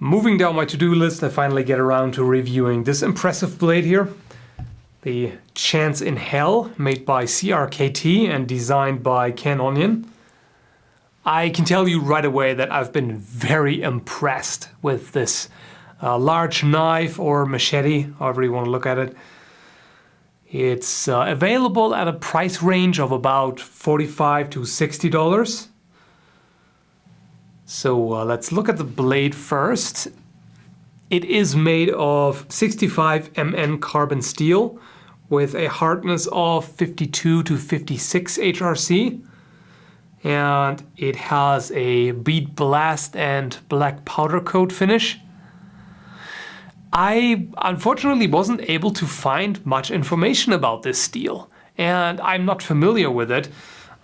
Moving down my to-do list, I finally get around to reviewing this impressive blade here. The Chanceinhell, made by CRKT and designed by Ken Onion. I can tell you right away that I've been very impressed with this large knife or machete, however you want to look at it. It's available at a price range of about $45 to $60. So let's look at the blade first. It is made of 65 Mn carbon steel with a hardness of 52 to 56 HRC. And it has a bead blast and black powder coat finish. I unfortunately wasn't able to find much information about this steel, and I'm not familiar with it.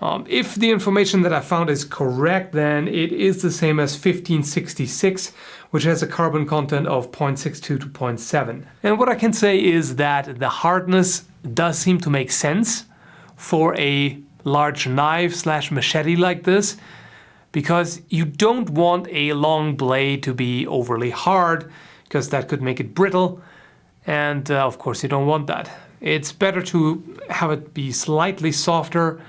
If the information that I found is correct, then it is the same as 1566, which has a carbon content of 0.62 to 0.7. And what I can say is that the hardness does seem to make sense for a large knife slash machete like this, because you don't want a long blade to be overly hard, because that could make it brittle, and of course you don't want that. It's better to have it be slightly softer,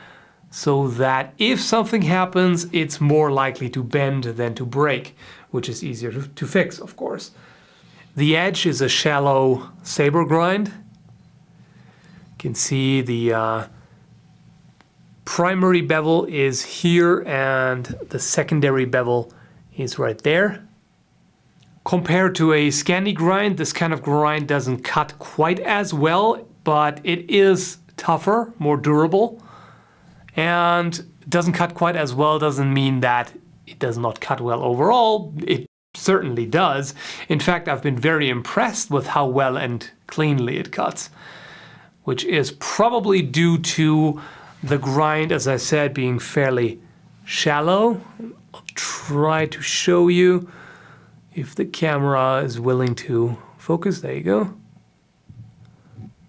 so that if something happens, it's more likely to bend than to break, which is easier to fix, of course. The edge is a shallow saber grind. You can see the primary bevel is here and the secondary bevel is right there. Compared to a Scandi grind, this kind of grind doesn't cut quite as well, but it is tougher, more durable. And doesn't cut quite as well doesn't mean that it does not cut well overall. It certainly does. In fact, I've been very impressed with how well and cleanly it cuts, which is probably due to the grind, as I said, being fairly shallow. I'll try to show you if the camera is willing to focus. There you go.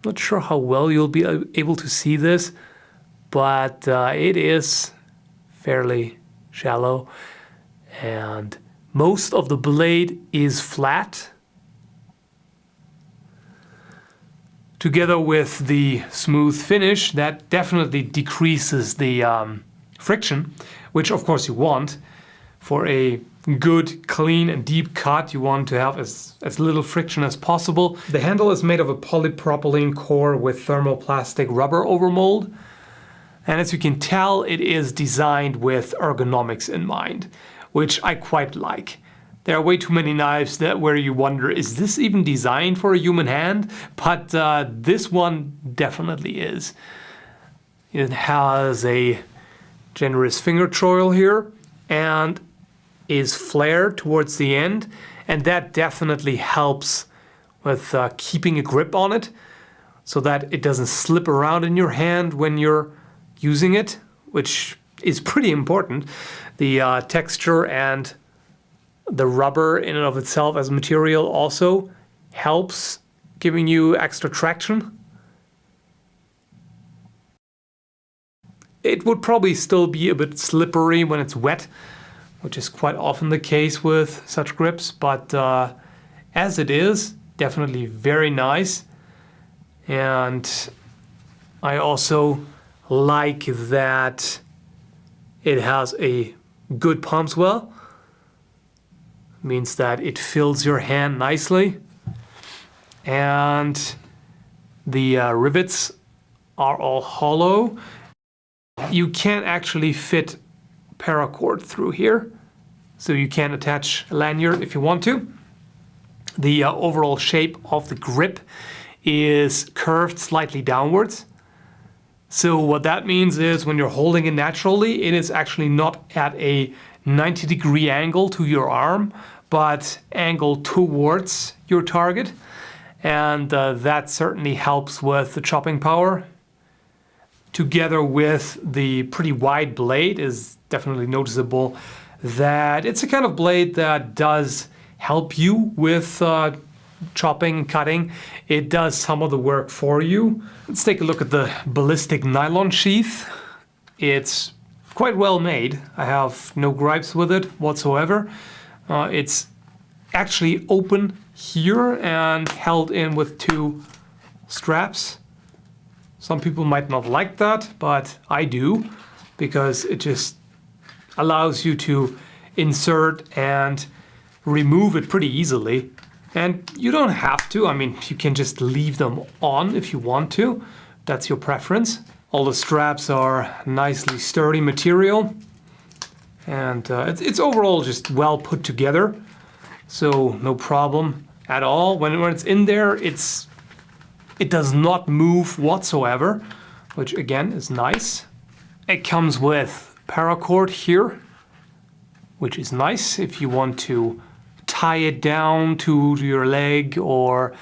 Not sure how well you'll be able to see this, but it is fairly shallow, and most of the blade is flat. Together with the smooth finish, that definitely decreases the friction, which of course you want. For a good, clean and deep cut, you want to have as little friction as possible. The handle is made of a polypropylene core with thermoplastic rubber overmold. And as you can tell, it is designed with ergonomics in mind, which I quite like. There are way too many knives where you wonder, is this even designed for a human hand? But this one definitely is. It has a generous finger choil here and is flared towards the end. And that definitely helps with keeping a grip on it so that it doesn't slip around in your hand when you're using it, which is pretty important. The texture and the rubber in and of itself as a material also helps giving you extra traction. It would probably still be a bit slippery when it's wet, which is quite often the case with such grips, but as it is, definitely very nice. And I also like that it has a good palm swell. Means that it fills your hand nicely. And the rivets are all hollow. You can't actually fit paracord through here, so you can attach a lanyard if you want to. The overall shape of the grip is curved slightly downwards. So what that means is when you're holding it naturally, it is actually not at a 90-degree angle to your arm, but angled towards your target. And that certainly helps with the chopping power. Together with the pretty wide blade is definitely noticeable that it's a kind of blade that does help you with chopping and cutting. It does some of the work for you. Let's take a look at the ballistic nylon sheath. It's quite well made. I have no gripes with it whatsoever. It's actually open here and held in with 2 straps. Some people might not like that, but I do, because it just allows you to insert and remove it pretty easily. And you don't have to. I mean, you can just leave them on if you want to. That's your preference. All the straps are nicely sturdy material, and it's overall just well put together, so no problem at all. When it's in there, it does not move whatsoever, which again is nice. It comes with paracord here, which is nice if you want to tie it down to your leg or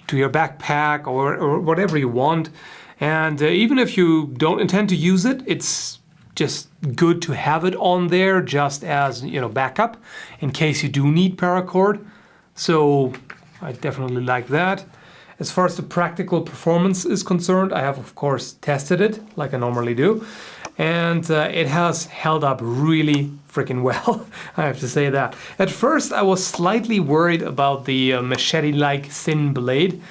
to your backpack or whatever you want. And even if you don't intend to use it, it's just good to have it on there just as, you know, backup in case you do need paracord. So I definitely like that. As far as the practical performance is concerned, I have of course tested it like I normally do, and it has held up really freaking well. I have to say that. At first I was slightly worried about the machete-like thin blade,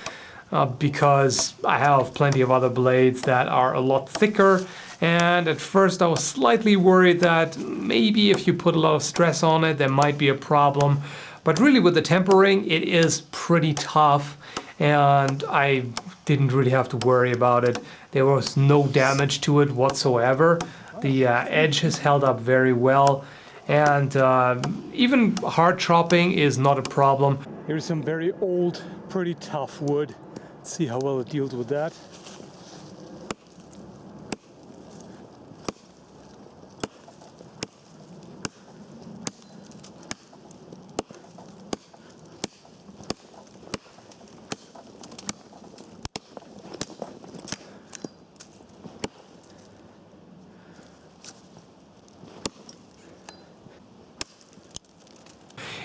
because I have plenty of other blades that are a lot thicker, and at first I was slightly worried that maybe if you put a lot of stress on it there might be a problem. But really with the tempering it is pretty tough, and I didn't really have to worry about it. There was no damage to it whatsoever. The edge has held up very well, and even hard chopping is not a problem. Here's some very old, pretty tough wood. Let's see how well it deals with that.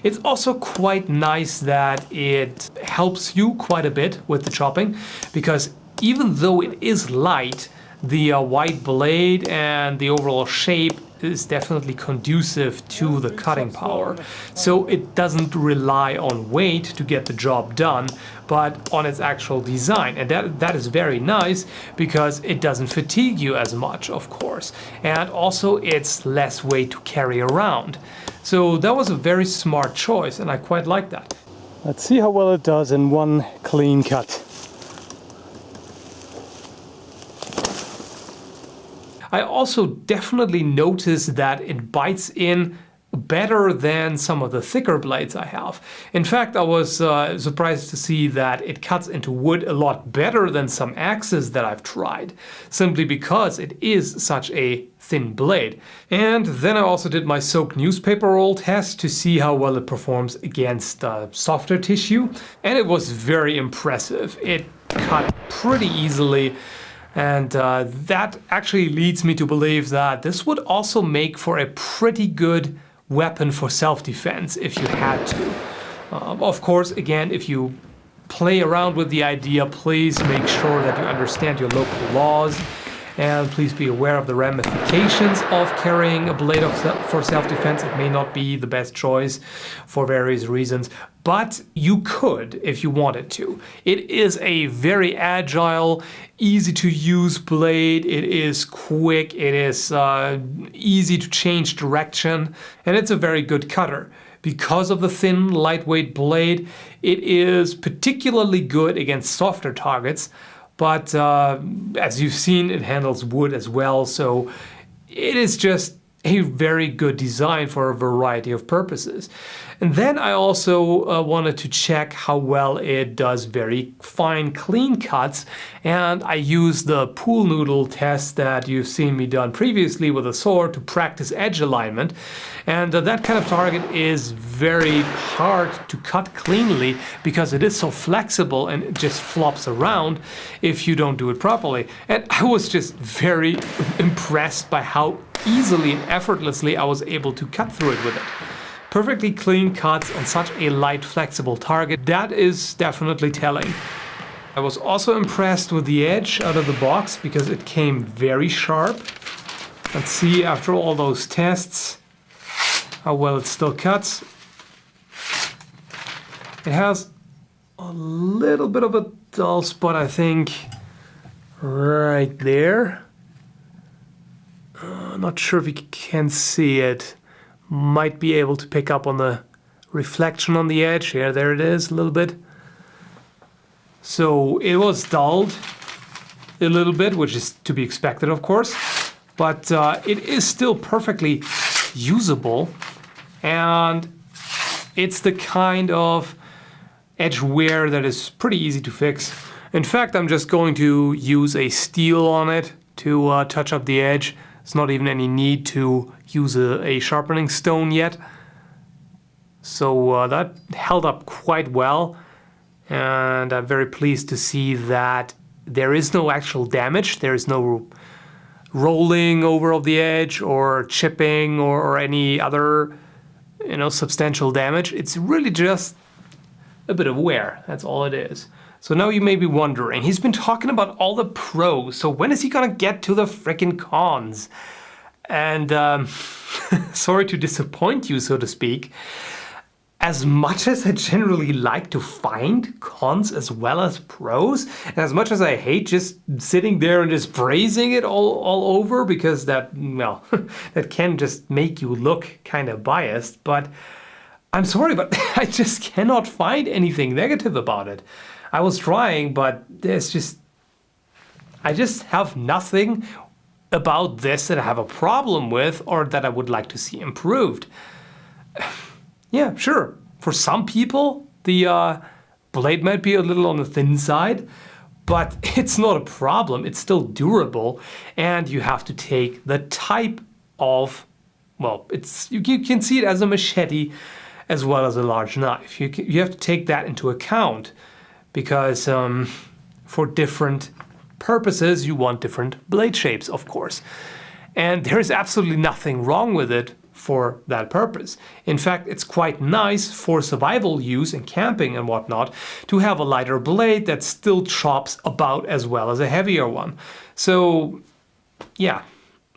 It's also quite nice that it helps you quite a bit with the chopping, because even though it is light, the wide blade and the overall shape is definitely conducive to the cutting power. So it doesn't rely on weight to get the job done, but on its actual design. And that is very nice, because it doesn't fatigue you as much, of course. And also it's less weight to carry around. So that was a very smart choice, and I quite like that. Let's see how well it does in one clean cut. I also definitely noticed that it bites in better than some of the thicker blades I have. In fact, I was surprised to see that it cuts into wood a lot better than some axes that I've tried, simply because it is such a thin blade. And then I also did my soaked newspaper roll test to see how well it performs against softer tissue, and it was very impressive. It cut pretty easily. And that actually leads me to believe that this would also make for a pretty good weapon for self-defense if you had to. Of course, again, if you play around with the idea, please make sure that you understand your local laws, and please be aware of the ramifications of carrying a blade for self-defense. It may not be the best choice for various reasons, but you could if you wanted to. It is a very agile, easy to use blade. It is quick, it is easy to change direction, and it's a very good cutter. Because of the thin, lightweight blade, it is particularly good against softer targets. But as you've seen, it handles wood as well, so it is just a very good design for a variety of purposes. And then I also wanted to check how well it does very fine, clean cuts, and I used the pool noodle test that you've seen me done previously with a sword to practice edge alignment. And that kind of target is very hard to cut cleanly because it is so flexible and it just flops around if you don't do it properly. And I was just very impressed by how easily and effortlessly I was able to cut through it with it. Perfectly clean cuts on such a light, flexible target. That is definitely telling. I was also impressed with the edge out of the box because it came very sharp. Let's see, after all those tests, how well it still cuts. It has a little bit of a dull spot, I think, right there. Not sure if you can see it. Might be able to pick up on the reflection on the edge. Yeah, there it is, a little bit. So it was dulled a little bit, which is to be expected, of course. But it is still perfectly usable. And it's the kind of edge wear that is pretty easy to fix. In fact, I'm just going to use a steel on it to touch up the edge. There's not even any need to use a sharpening stone yet. So that held up quite well. And I'm very pleased to see that there is no actual damage. There is no rolling over of the edge or chipping or any other, substantial damage. It's really just a bit of wear. That's all it is. So now you may be wondering, he's been talking about all the pros, so when is he gonna get to the frickin' cons? And sorry to disappoint you, so to speak. As much as I generally like to find cons as well as pros, and as much as I hate just sitting there and just praising it all over, because that can just make you look kind of biased, but I'm sorry, but I just cannot find anything negative about it. I was trying, but I just have nothing about this that I have a problem with or that I would like to see improved. Yeah, sure. For some people, the blade might be a little on the thin side, but it's not a problem. It's still durable, and you have to take the type of, you can see it as a machete as well as a large knife. You have to take that into account because for different purposes, you want different blade shapes, of course. And there is absolutely nothing wrong with it for that purpose. In fact, it's quite nice for survival use and camping and whatnot to have a lighter blade that still chops about as well as a heavier one. So yeah,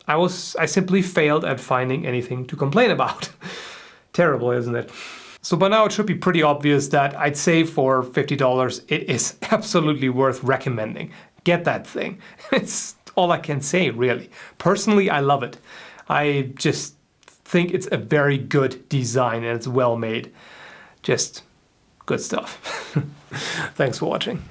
I simply failed at finding anything to complain about. Terrible, isn't it? So by now it should be pretty obvious that I'd say for $50 it is absolutely worth recommending. Get that thing. It's all I can say, really. Personally, I love it. I just think it's a very good design and it's well made. Just good stuff. Thanks for watching.